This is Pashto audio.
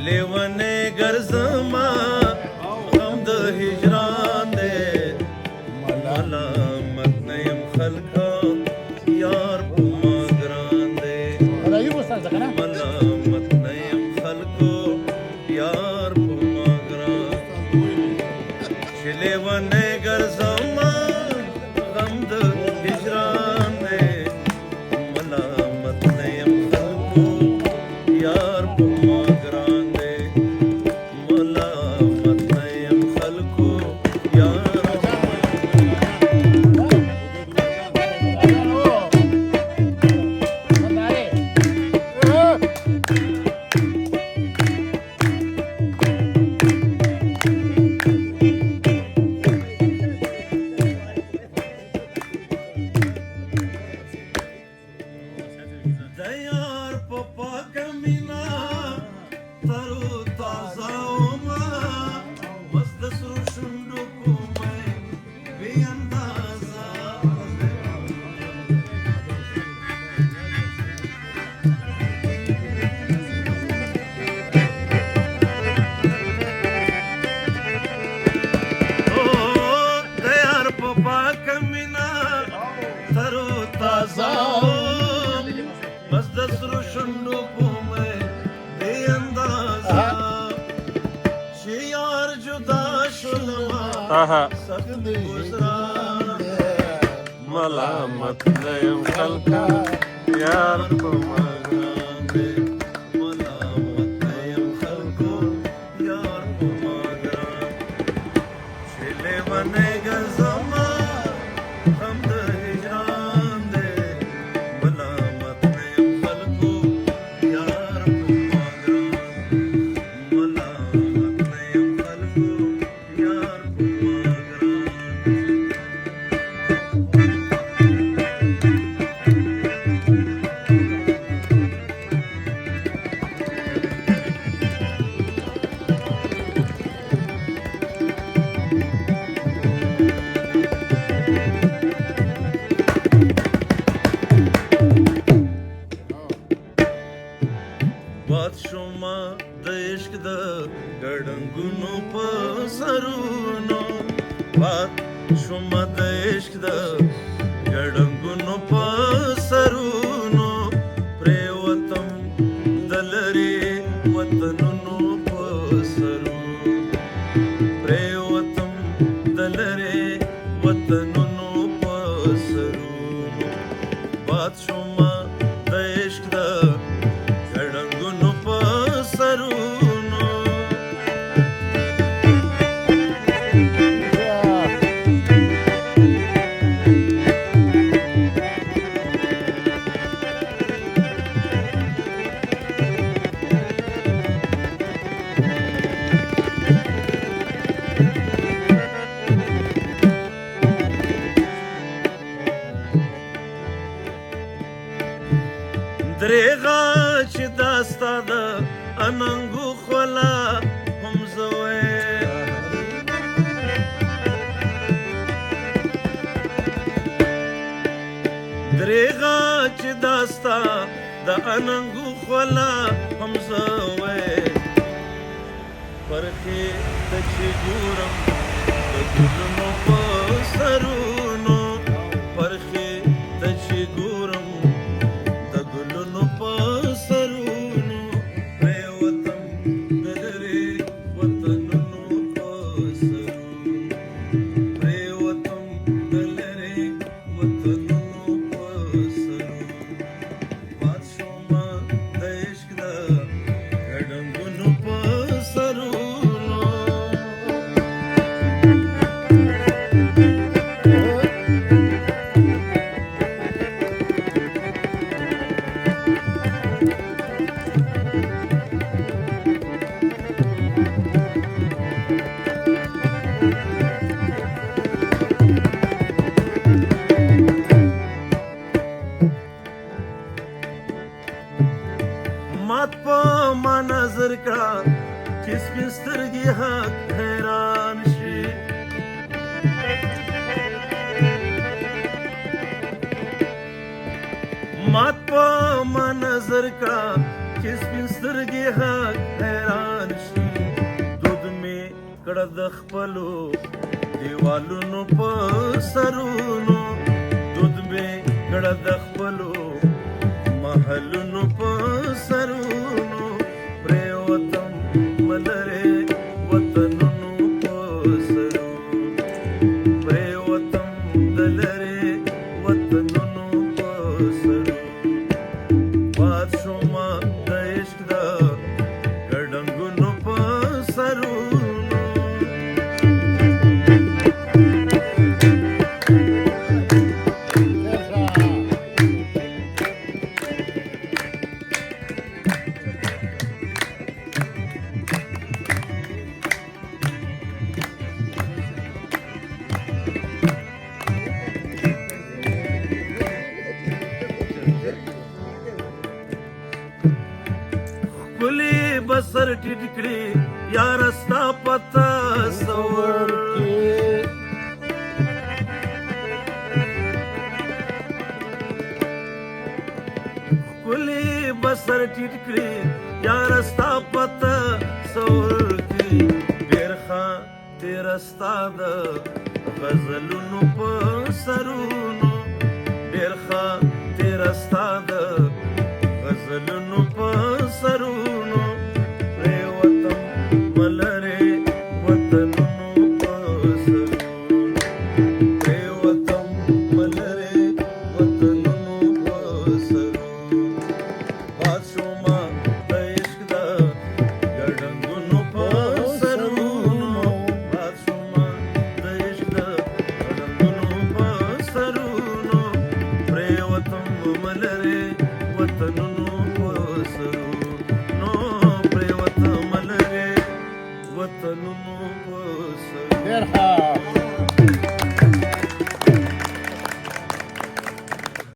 لیونې ګرځما غم د هجران دی ملامت نه یم خلکه یار په ما ګران دی ملامت نه یم خلکو یار په ما ګران چې لیونې ګرځما غم د هجران دی ملامت نه یم خلکو یار په ما ګران دی ملامت نه یم خلکو یار د یار په پاکه مینا ترو تازه ومه مست د سرو شونډو کومه بې اندازه د یار په پاکه مینا ترو تازه بس د سرو شونډو کومه بې اندازه چې یار جدا شولما سخت گزران ملامت نه یم خلکه یار په ما ګران دی ملامت نه یم خلکو یار په ما ګران چې لیونې ګرځما غم د هجران دی ملامت نه یم خلکو یار په ما ګران ملامت نه یم خلکو یار په ما ګران باد شوما د عشق د ګړنګونو په سرونو باد شوما د عشق د ګړنګونو په سرونو پریوتم د لرې وطنونو په سرونو پریوتم د لرې وطنونو په سرونو باد شوما د عشق د ګړنګونو په سرونو درېغه چې دا ستا د اننګو خوله هم زه درېغه چې دا ستا د اننګو خوله هم زه پرخې ته چې ګورم د ګلونو په سرونو پرخې ته چې ګورم د ګلونو په سرونو پریوتم د لرې وطنونو په سرونو پریوتم د لرې وطنونو په سرونو باد شوما د عشق د ګړنګونو په سرونو مات په ما نظر کړه چې سپین سترګې حق حیران شي مات په ما نظر کړه چې سپین سترګې حق حیران شي دود مې کړه د خپلو دیوالونو په سرونو دود مې کړه د خپلو محلونو په سرونو پرېوتم ملرې وطنونو په سرونو پرېوتم د لرې وطنونو په سرونو باد شومه د عشق د ګډنګونو په سرونو ښکلي بسر ټیټ کړي یاره ستا په تصور کې ښکلي بسر ټیټ کړي یاره ستا په تصور کې ډېر ښه تېره ستا د غزلونو په سرونو ډېر ښه تېره ستا د غزلونو په سرونو پرېوتم ملرې وطنونو په سرونو پرېوتم ملرې وطنونو په سرونو باد شومه د عشق د ګډنګونو په سرونو باد شومه د عشق د ګډنګونو په سرونو پرېوتم ملرې